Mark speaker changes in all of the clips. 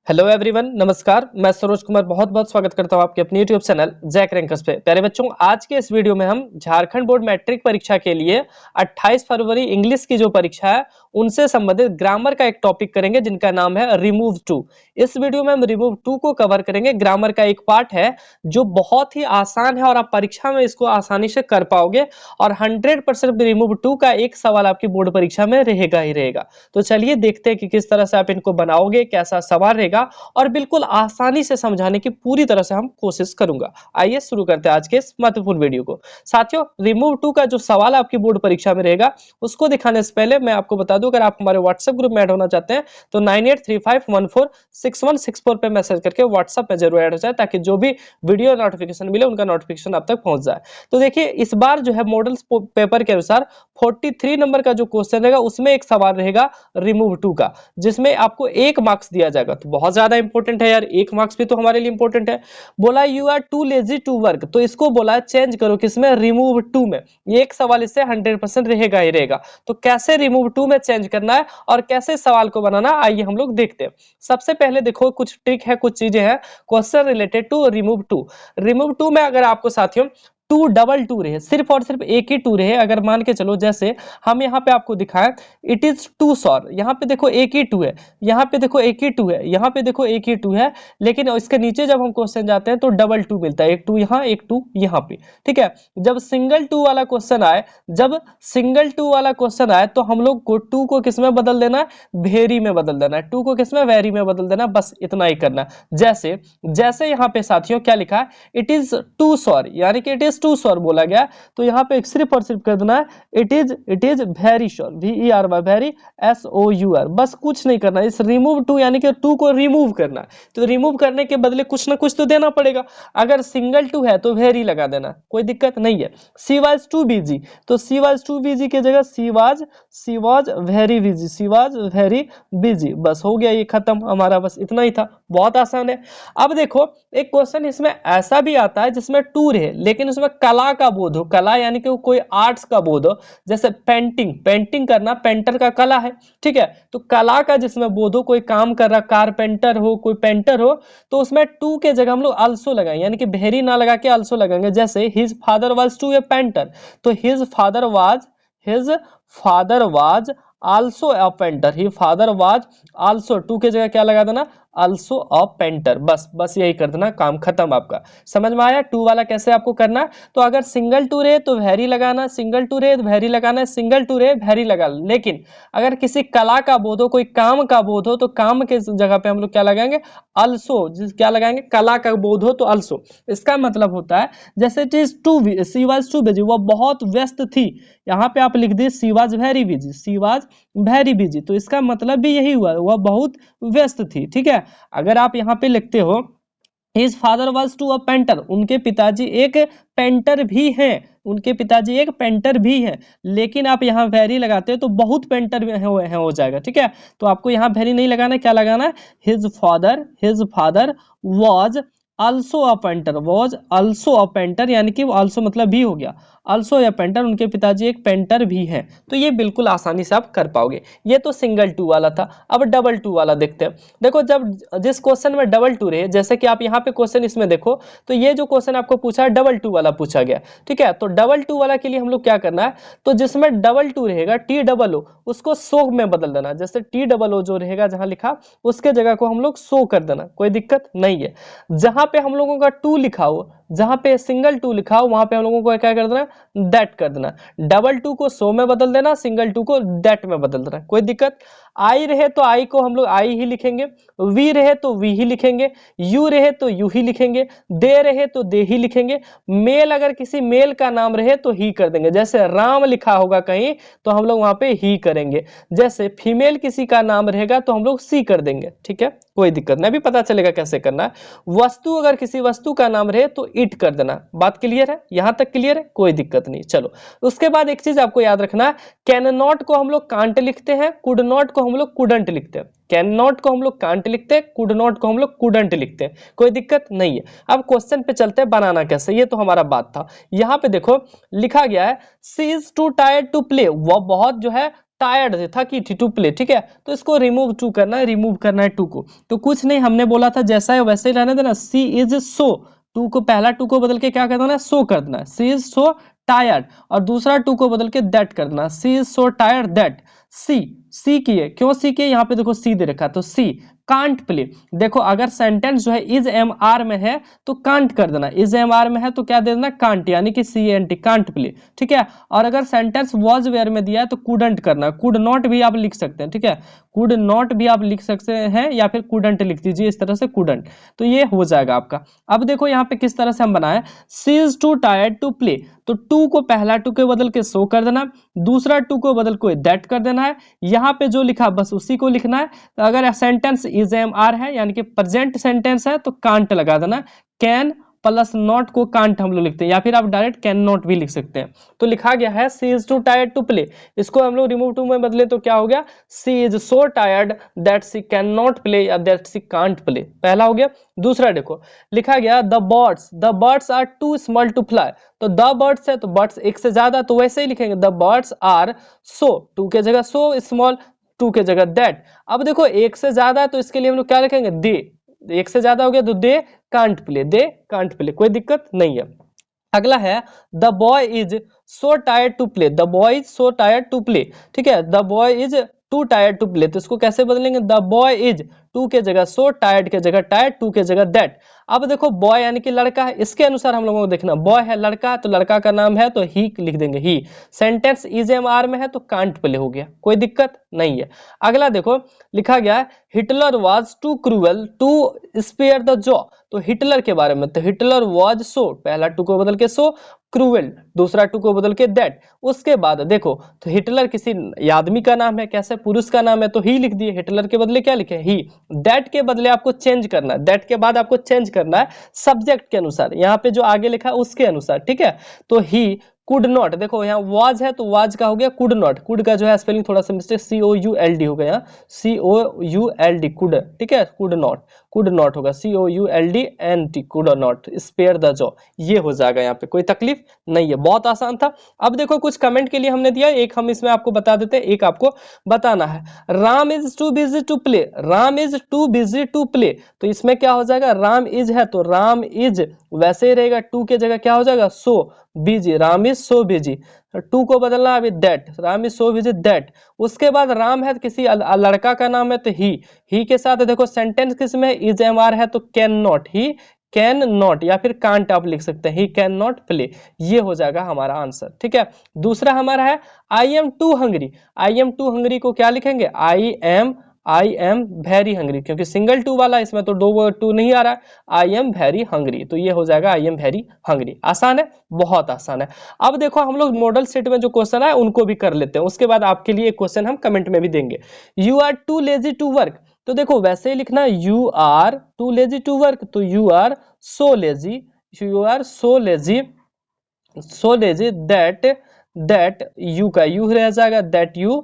Speaker 1: Hello everyone, नमस्कार। मैं सरोज कुमार बहुत बहुत स्वागत करता हूं आपके अपने यूट्यूब चैनल जैक रैंकर्स पे। प्यारे बच्चों, आज के इस वीडियो में हम झारखंड बोर्ड मैट्रिक परीक्षा के लिए 28 फरवरी इंग्लिश की जो परीक्षा है उनसे संबंधित ग्रामर का एक टॉपिक करेंगे जिनका नाम है रिमूव टू। इस वीडियो में हम रिमूव टू को कवर करेंगे। ग्रामर का एक पार्ट है जो बहुत ही आसान है और आप परीक्षा में इसको आसानी से कर पाओगे और 100% रिमूव टू का एक सवाल आपकी बोर्ड परीक्षा में रहेगा ही रहेगा। तो चलिए देखते हैं कि किस तरह से आप इनको बनाओगे, कैसा सवाल रहेगा और बिल्कुल आसानी से समझाने की पूरी तरह से हम कोशिश करूंगा। आइए शुरू करते हैं आज के इस महत्वपूर्ण वीडियो को। साथियों, रिमूव टू का जो सवाल आपकी बोर्ड परीक्षा में रहेगा उसको दिखाने से पहले मैं आपको बता दूं, अगर आप हमारे व्हाट्सएप ग्रुप में ऐड होना चाहते हैं तो 9835146164 पे मैसेज करके व्हाट्सएप में जरूर ऐड हो जाए ताकि जो भी वीडियो नोटिफिकेशन मिले उनका नोटिफिकेशन आप तक पहुंच जाए। तो देखिए, इस बार जो है मॉडल पेपर के अनुसार 43 नंबर का जो क्वेश्चन रहेगा उसमें एक सवाल रहेगा रिमूव टू का, जिसमें आपको 1 मार्क्स दिया जाएगा। तो बहुत ज्यादा इंपॉर्टेंट है यार, 1 मार्क्स भी तो हमारे लिए इंपॉर्टेंट है। बोला you are too lazy to work, तो इसको बोला चेंज करो किसमें, रिमूव टू में। ये एक सवाल इससे 100% रहेगा ही रहेगा। तो कैसे रिमूव टू में चेंज करना है और कैसे सवाल को बनाना, आइए हम लोग देखते हैं। सबसे पहले देखो, कुछ ट्रिक है, कुछ चीजें हैं question related to remove too. Remove too में अगर आपको साथियों टू डबल टू रहे, सिर्फ और सिर्फ एक ही टू रहे, अगर मान के चलो जैसे हम यहाँ पे आपको दिखाएं इट इज टू सॉर, यहाँ पे देखो एक ही टू है, यहाँ पे देखो एक ही टू है, यहाँ पे देखो एक ही टू है, लेकिन इसके नीचे जब हम क्वेश्चन जाते हैं तो डबल टू मिलता है, एक टू यहाँ एक टू यहाँ पे। ठीक है, जब सिंगल टू वाला क्वेश्चन आए, जब सिंगल टू वाला क्वेश्चन आए तो हम लोग को टू को किस में बदल देना है, वेरी में बदल देना है, टू को किस में, वेरी में बदल देना, बस इतना ही करना। जैसे जैसे यहाँ पे साथियों क्या लिखा है, इट इज टू सॉर, यानी कि इट इज टू सॉर बोला गया, तो यहाँ पे सिर्फ और सिर्फ कर देना है it is very sure, VERY, very SOUR, बस कुछ नहीं करना। इस रिमूव टू यानी कि टू को रिमूव करना, तो रिमूव करने के बदले कुछ ना कुछ तो देना पड़ेगा। अगर सिंगल टू है तो वेरी लगा देना, कोई दिक्कत नहीं है। सी वाज टू बिजी, तो सी वाज टू बिजी की जगह सी was very busy, she was very busy, बस हो गया, ये खत्म हमारा, बस इतना ही था, बहुत आसान है। अब देखो, एक क्वेश्चन इसमें ऐसा भी आता है जिसमें टू रहे लेकिन उसमें कला का बोध हो, कला यानी कि कोई आर्ट्स का बोध हो, जैसे पेंटिंग करना पेंटर का कला है। ठीक है, तो कला का जिसमें बोध हो, कोई काम कर रहा, कारपेंटर हो, कोई पेंटर हो, तो उसमें टू के जगह हम लोग अल्सो लगाएंगे, यानी कि वेरी ना लगा के अल्सो लगाएंगे। जैसे his father was too a painter, तो his father was also a painter, he father was also, too के जगह क्या लगा देना, आल्सो अ पेंटर, बस यही कर देना, काम खत्म आपका। समझ में आया टू वाला कैसे आपको करना है? तो अगर सिंगल टू रहे तो वेरी लगाना, सिंगल टू रहे वेरी लगाना, सिंगल टू रहे वेरी लगा। लेकिन अगर किसी कला का बोध हो, कोई काम का बोध हो, तो काम के जगह पे हम लोग क्या लगाएंगे, अल्सो, क्या लगाएंगे, कला का बोध हो तो अल्सो। इसका मतलब होता है जैसे it is too, she was too busy, वो बहुत व्यस्त थी, यहाँ पे आप लिख दिए she was very busy, she was very busy, तो इसका मतलब भी यही हुआ, वह बहुत व्यस्त थी। ठीक है, अगर आप यहाँ पे लिखते हो his father was too a painter, उनके पिताजी एक पेंटर भी हैं, उनके पिताजी एक पेंटर भी हैं, लेकिन आप यहाँ वेरी लगाते हो तो बहुत पेंटर हो जाएगा। ठीक है, तो आपको यहाँ वेरी नहीं लगाना, क्या लगाना है, his father was also a painter, was also a painter, यानी कि आल्सो मतलब भी हो गया, आल्सो अ पेंटर, उनके पिताजी एक पेंटर भी हैं। तो ये बिल्कुल आसानी से आप कर पाओगे। ये तो सिंगल टू वाला था। अब डबल टू वाला देखते हैं। देखो, जब जिस क्वेश्चन में डबल टू रहे, जैसे कि आप यहाँ पे क्वेश्चन इसमें देखो, तो ये जो क्वेश्चन आपको पूछा है डबल टू वाला पूछा गया। ठीक है, तो डबल टू वाला के लिए हम लोग क्या करना है, तो जिसमें डबल टू रहेगा TOO उसको सो में बदल देना। जैसे TOO जो रहेगा जहां लिखा उसके जगह को हम लोग सो कर देना, कोई दिक्कत नहीं है। जहां पे हम लोगों का टू लिखा हो, जहां पे सिंगल टू लिखा हो, वहां पे हम लोगों को क्या कर देना, दैट कर देना। डबल टू को सो में बदल देना, सिंगल टू को दैट में बदल देना, कोई दिक्कत। आई रहे तो आई को हम लोग आई ही लिखेंगे, वी रहे तो वी ही लिखेंगे, यू रहे तो यू ही लिखेंगे, दे रहे तो दे ही लिखेंगे। मेल अगर किसी मेल का नाम रहे तो ही कर देंगे, जैसे राम लिखा होगा कहीं तो हम लोग वहां पे ही करेंगे। जैसे फीमेल किसी का नाम रहेगा तो हम लोग सी कर देंगे। ठीक है, कोई दिक्कत नहीं, अभी पता चलेगा कैसे करना है। वस्तु अगर किसी वस्तु का नाम रहे तो इट कर देना। बात क्लियर है, यहां तक क्लियर है, कोई दिक्कत नहीं। चलो, उसके बाद एक चीज आपको याद रखना है, कैन नॉट को हम लोग कांट लिखते हैं, कुड नॉट को हम लोग कुडंट लिखते हैं। कैन नॉट को हम लोग कांट लिखते हैं, कुड नॉट को हम लोग कुडंट लिखते हैं, कोई दिक्कत नहीं है। अब क्वेश्चन पे चलते हैं, बनाना कैसे, ये तो हमारा बात था। यहां पे देखो लिखा गया है she is too tired to play, वह बहुत जो है टायर्ड थी, थकी थी, टू प्ले, ठीक है। तो इसको रिमूव टू करना है, रिमूव करना है टू को। तो कुछ नहीं, हमने बोला था जैसा है वैसे ही रहने देना। सी इज सो, टू को पहला टू को बदल के क्या कर देना है, सो कर देना है। सी इज सो टायर्ड, और दूसरा टू को बदल के दैट कर देना। सी इज सो टायर्ड दैट। सी की है, क्यों सी की है, यहाँ पे देखो सी दे रखा है, तो सी कांट प्ले। देखो अगर सेंटेंस जो है इज एम आर में है तो कांट कर देना, इज एम आर में है तो क्या दे देना, कांट, यानी कि C N T, can't play, ठीक है। और अगर सेंटेंस वॉज वेयर में दिया है तो कुडंट करना, कुड नॉट भी आप लिख सकते हैं, ठीक है। कुड नॉट भी आप लिख सकते हैं, या फिर कुडंट लिख दीजिए, इस तरह से कुडंट, तो ये हो जाएगा आपका। अब देखो यहाँ पे किस तरह से हम बनाए, she is too tired to play, तो टू को पहला टू के बदल के सो कर देना, दूसरा टू को बदल के दैट कर देना है। यहाँ पे जो लिखा बस उसी को लिखना है। तो अगर सेंटेंस इज एम आर है यानी कि प्रेजेंट सेंटेंस है तो कांट लगा देना। कैन प्लस नॉट को कांट हम लोग लिखते हैं, या फिर आप डायरेक्ट कैन नॉट भी लिख सकते हैं। तो लिखा गया है she is too tired to play, इसको हम लोग रिमूव टू में बदले तो क्या हो गया, she is so tired that she can not play या दैट सी कांट प्ले, पहला हो गया। दूसरा देखो लिखा गया the birds are too small to fly, तो द बर्ड्स है तो बर्ड्स एक से ज्यादा, तो वैसे ही लिखेंगे the birds are so, too के जगह सो स्मॉल, टू के जगह दैट। अब देखो एक से ज्यादा है तो इसके लिए हम लोग क्या लिखेंगे, दे, एक से ज्यादा हो गया तो they can't play, they can't play, कोई दिक्कत नहीं है। अगला है the boy is so tired to play, the boy is so tired to play, ठीक है। The boy is too tired to play, तो इसको कैसे बदलेंगे, द बॉय इज टू के जगह सो, टायर्ड के जगह टायर्ड, टू के जगह दैट। अब देखो बॉय यानी कि लड़का है, इसके अनुसार हम लोगों को देखना, बॉय है लड़का तो लड़का का नाम है तो ही लिख देंगे ही। सेंटेंस इज एम आर में है तो कांट प्ले हो गया, कोई दिक्कत नहीं है। अगला देखो लिखा गया है Hitler was too cruel to spare the Jews, तो हिटलर के बारे में, तो हिटलर वाज सो, पहला टू को बदल के सो, क्रूएल दूसरा टू को बदल के दैट। उसके बाद देखो तो हिटलर किसी आदमी का नाम है, कैसे पुरुष का नाम है तो ही लिख दिए, हिटलर के बदले क्या लिखे, ही। दैट के बदले आपको चेंज करना है, दैट के बाद आपको चेंज करना है सब्जेक्ट के अनुसार, यहाँ पे जो आगे लिखा है उसके अनुसार, ठीक है। तो ही कुड नॉट, देखो यहाँ वाज है तो वाज का हो गया कुड नॉट, कुड का जो है स्पेलिंग थोड़ा सा मिस्टेक, COULD हो गया, COULD कुड, ठीक है, कुड नॉट होगा COULDNT, could not spare the Jews, ये हो जाएगा, यहाँ पे कोई तकलीफ नहीं है, बहुत आसान था। अब देखो कुछ कमेंट के लिए हमने दिया, एक हम इसमें आपको बता देते हैं, एक आपको बताना है। Ram is too busy to play, Ram is too busy to play, तो इसमें क्या हो जाएगा, राम इज है तो राम इज वैसे ही रहेगा, टू के जगह क्या हो जाएगा, so busy, Ram is so busy, too को बदलना अभी that, Ram is so busy that. उसके बाद राम है किसी लड़का का नाम है तो ही के साथ देखो सेंटेंस किस में, इज एम आर है तो can not, he can not या फिर कांट आप लिख सकते हैं, ही कैन नॉट प्ले, ये हो जाएगा हमारा आंसर, ठीक है। दूसरा हमारा है I am too hungry, I am too hungry को क्या लिखेंगे, आई एम वेरी हंग्री, क्योंकि सिंगल टू वाला इसमें तो दो टू नहीं आ रहा है, आई एम वेरी हंग्री, तो ये हो जाएगा आई एम वेरी हंग्री। आसान है, बहुत आसान है। अब देखो हम लोग मॉडल सेट में जो क्वेश्चन है उनको भी कर लेते हैं, उसके बाद आपके लिए एक क्वेश्चन हम कमेंट में भी देंगे। You are too lazy to work, तो देखो वैसे ही लिखना you are too lazy to work, तो you are so lazy, you are so lazy, so lazy that you का यू रह जाएगा, that you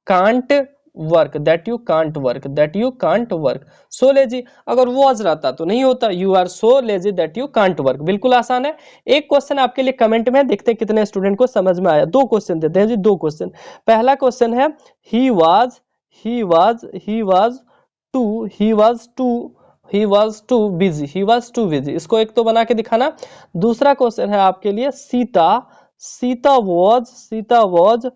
Speaker 1: can't work, that you can't work, that you can't work, so lazy. अगर was रहता तो नहीं होता, you are so lazy that you can't work, बिल्कुल आसान है। एक क्वेश्चन आपके लिए कमेंट में, देखते हैं कितने स्टूडेंट को समझ में आया। दो क्वेश्चन देते हैं जी, दो क्वेश्चन। पहला क्वेश्चन है ही वाज टू बिजी, इसको एक तो बना के दिखाना। दूसरा क्वेश्चन है आपके लिए Sita was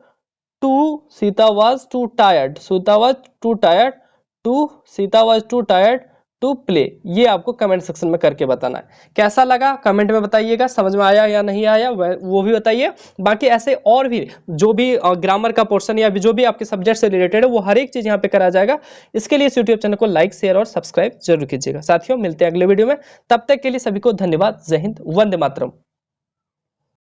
Speaker 1: too tired to play, ये आपको कमेंट सेक्शन में करके बताना है। कैसा लगा कमेंट में बताइएगा, समझ में आया या नहीं आया वो भी बताइए। बाकी ऐसे और भी जो भी ग्रामर का पोर्शन या जो भी आपके सब्जेक्ट से रिलेटेड है वो हर एक चीज यहाँ पे करा जाएगा। इसके लिए इस यूट्यूब चैनल को लाइक शेयर और सब्सक्राइब जरूर कीजिएगा। साथियों मिलते हैं अगले वीडियो में, तब तक के लिए सभी को धन्यवाद। जय हिंद, वंदे मातरम।